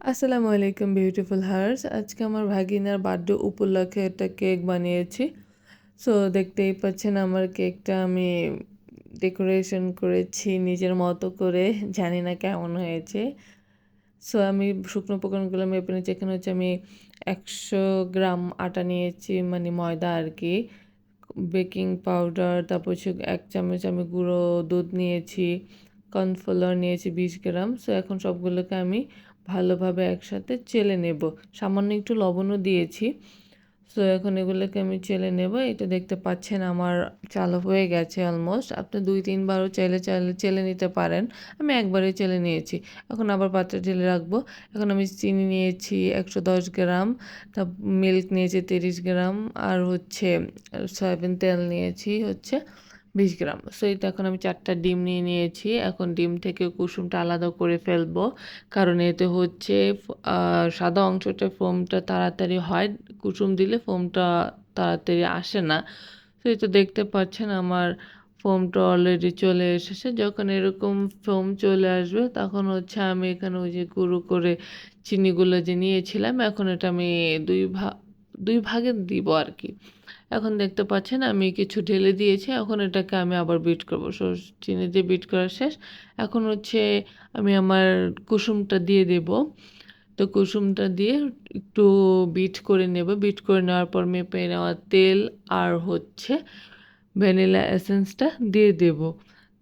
আসসালামু আলাইকুম beautiful hertz. আজকে আমার ভাগিনার বার্থডে উপলক্ষে একটা কেক বানিয়েছি। সো দেখতেই পাচ্ছেন আমার কেকটা আমি ডেকোরেশন করেছি নিজের মতো করে। জানি না কেমন হয়েছে। সো আমি শুকনো উপকরণগুলো মেপে নিয়েছি। এখানে হচ্ছে আমি 100 গ্রাম আটা নিয়েছি, মানে ময়দা আর কি। বেকিং পাউডার, তারপর হচ্ছে 1 চামচ আমি গুঁড়ো দুধ নিয়েছি, কর্নফ্লাওয়ার নিয়েছি 20 গ্রাম। সো এখন সবগুলোকে আমি ভালোভাবে একসাথে চেলে নেব। সামান্য একটু লবণও দিয়েছি। সো এখন এগুলোকে আমি চেলে নেব। এটা দেখতে পাচ্ছেন আমার চালা হয়ে গেছে অলমোস্ট। আপনি 2-3 বারও চাইলে চেলে নিতে পারেন। আমি একবারেই চেলে নিয়েছি। এখন আবার পাত্রে ঢেলে রাখবো। এখন আমি চিনি নিয়েছি 110 গ্রাম, তা মিল্ক নিয়েছি 30 গ্রাম, আর হচ্ছে সয়াবিন তেল নিয়েছি হচ্ছে 20 গ্রাম। সো এটা এখন আমি 4টা ডিম নিয়ে নিয়েছি। এখন ডিম থেকে কুসুমটা আলাদা করে ফেলবো, কারণ এতে হচ্ছে সাদা অংশটা ফোমটা তাড়াতাড়ি হয়, কুসুম দিলে ফোমটা তাড়াতাড়ি আসে না। তো এই তো দেখতে পাচ্ছেন আমার ফোমটা অলরেডি চলে এসেছে। যখন এরকম ফোম চলে আসবে তখন হচ্ছে আমি এখানে ওই যে গুঁড়ো করে চিনিগুলো যে নিয়েছিলাম, এখন এটা আমি দুই ভাগে দিব আর কি। এখন দেখতে পাচ্ছেন আমি কিছু ঢেলে দিয়েছি। এখন এটাকে আমি আবার বিট করব। সো চিনি দিয়ে বিট করা শেষ। এখন হচ্ছে আমি আমার কুসুমটা দিয়ে দেব। তো কুসুমটা দিয়ে একটু বিট করে নেব। বিট করে নেওয়ার পর মেপে নেওয়া তেল আর হচ্ছে ভ্যানিলা এসেন্সটা দিয়ে দেব।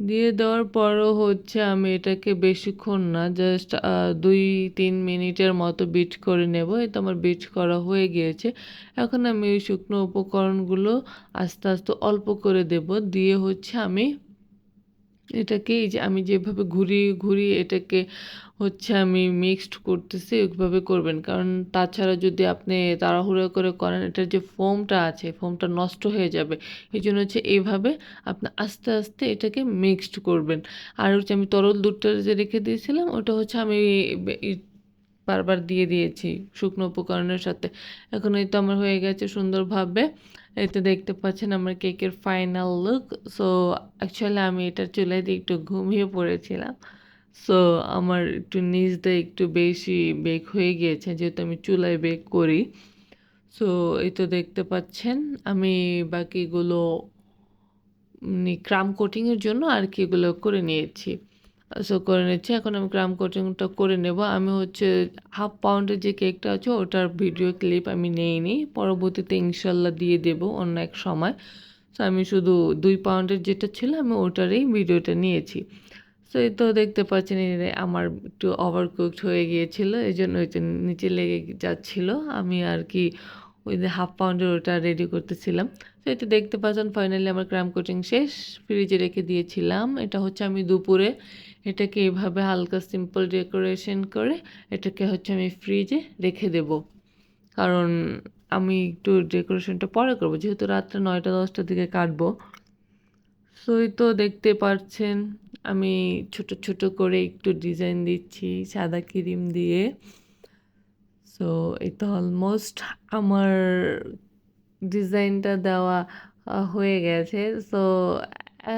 দিয়ে দেওয়ার পরও হচ্ছে আমি এটাকে বেশিক্ষণ না, জাস্ট 2-3 মিনিটের মতো বিট করে নেব। এই তো আমার বিট করা হয়ে গিয়েছে। এখন আমি ওই শুকনো উপকরণগুলো আস্তে আস্তে অল্প করে দেব। দিয়ে হচ্ছে আমি এটাকে, এই যে আমি যেভাবে ঘুরিয়ে ঘুরিয়ে এটাকে হচ্ছে আমি মিক্সড করতেছি, ওইভাবে করবেন। কারণ তাছাড়া যদি আপনি তাড়াহুড়ো করে করেন, এটার যে ফোমটা আছে ফোমটা নষ্ট হয়ে যাবে। এই জন্য হচ্ছে এইভাবে আপনি আস্তে আস্তে এটাকে মিক্সড করবেন। আর হচ্ছে আমি তরল দুধটা যে রেখে দিয়েছিলাম, ওটা হচ্ছে আমি বারবার দিয়ে দিয়েছি শুকনো উপকরণের সাথে। এখন এই তো আমার হয়ে গেছে সুন্দরভাবে। এই তো দেখতে পাচ্ছেন আমার কেকের ফাইনাল লুক। সো অ্যাকচুয়ালি আমি এটা চুলায় দিয়ে একটু ঘুমিয়ে পড়েছিলাম। সো আমার একটু নিচ দিয়ে একটু বেশি বেক হয়ে গিয়েছে, যেহেতু আমি চুলায় বেক করি। সো এই তো দেখতে পাচ্ছেন আমি বাকিগুলো ক্রাম কোটিংয়ের জন্য আর কি এগুলো করে নিয়েছি। সো করে নিচ্ছি। এখন আমি ক্রাম কোটিংটা করে নেব। আমি হচ্ছে 1/2 পাউন্ডের যে কেকটা আছে ওটার ভিডিও ক্লিপ আমি নেইনি। পরবর্তীতে ইনশাল্লাহ দিয়ে দেব অন্য এক সময়। সো আমি শুধু 2 পাউন্ডের যেটা ছিল আমি ওটারই ভিডিওটা নিয়েছি। সো এই তো দেখতে পাচ্ছেন আমার একটু ওভারকুকড হয়ে গিয়েছিল। এজন্য ওই যে নিচে লেগে যাচ্ছিল। আমি আর কি ওই যে 1/2 পাউন্ডের ওটা রেডি করতেছিলাম। তো এই তো দেখতে পাচ্ছেন ফাইনালি আমার ক্রাম কোটিং শেষ। ফ্রিজে রেখে দিয়েছিলাম। এটা হচ্ছে আমি দুপুরে এটাকে এভাবে হালকা সিম্পল ডেকোরেশন করে এটাকে হচ্ছে আমি ফ্রিজে রেখে দেব। কারণ আমি একটু ডেকোরেশনটা পরে করব, যেহেতু রাত্রে 9টা-10টার দিকে কাটবো। সো এই তো দেখতে পাচ্ছেন আমি ছোট ছোট করে একটু ডিজাইন দিচ্ছি সাদা ক্রিম দিয়ে। সো এই তো অলমোস্ট আমার ডিজাইনটা দেওয়া হয়ে গেছে। সো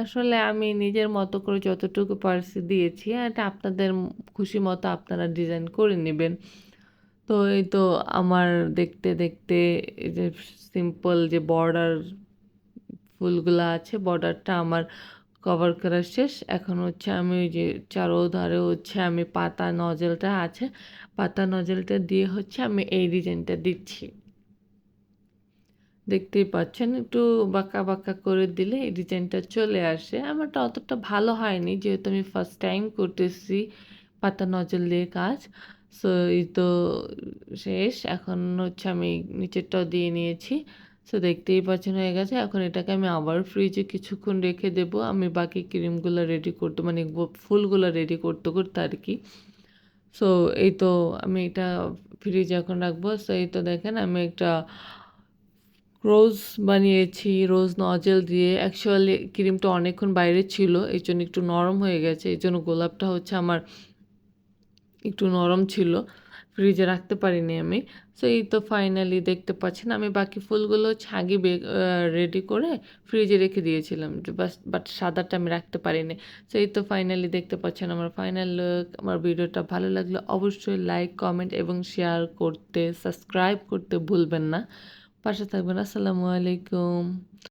আসলে আমি নিজের মতো করে যতটুকু পারছি দিয়েছি। এটা আপনাদের খুশি মতো আপনারা ডিজাইন করে নেবেন। তো এই তো আমার দেখতে দেখতে এই যে সিম্পল যে বর্ডার ফুলগুলা আছে, বর্ডারটা আমার কভার করা শেষ। এখন হচ্ছে আমি ওই যে চারোধারে হচ্ছে আমি পাতা নজেলটা আছে, পাতা নজেলটা দিয়ে হচ্ছে আমি এই ডিজাইনটা দিচ্ছি। দেখতেই পাচ্ছেন একটু বাঁকা বাঁকা করে দিলে এই ডিজাইনটা চলে আসে। আমারটা অতটা ভালো হয়নি, যেহেতু আমি ফার্স্ট টাইম করতেছি পাতা নজল দিয়ে কাজ। সো এই তো শেষ। এখন হচ্ছে আমি নিচেরটাও দিয়ে নিয়েছি। সো দেখতেই পাচ্ছেন হয়ে গেছে। এখন এটাকে আমি আবার ফ্রিজে কিছুক্ষণ রেখে দেব। আমি বাকি ক্রিমগুলো রেডি করতে, মানে ফুলগুলো রেডি করতে করতে আর কি। সো এই তো আমি এটা ফ্রিজে এখন রাখবো। সো এই তো দেখেন আমি একটা রোজ বানিয়েছি রোজ নজেল দিয়ে। অ্যাকচুয়ালি ক্রিমটা অনেকক্ষণ বাইরে ছিল, এই জন্য একটু নরম হয়ে গেছে। এই জন্য গোলাপটা হচ্ছে আমার একটু নরম ছিল, ফ্রিজে রাখতে পারিনি আমি। সো এই তো ফাইনালি দেখতে পাচ্ছেন আমি বাকি ফুলগুলো হচ্ছে আগে রেডি করে ফ্রিজে রেখে দিয়েছিলাম, বাট সাদাটা আমি রাখতে পারিনি। সো এই তো ফাইনালি দেখতে পাচ্ছেন আমার ফাইনাল লুক। আমার ভিডিওটা ভালো লাগলে অবশ্যই লাইক, কমেন্ট এবং শেয়ার করতে, সাবস্ক্রাইব করতে ভুলবেন না। পাশে থাকবেন। আসসালামু আলাইকুম।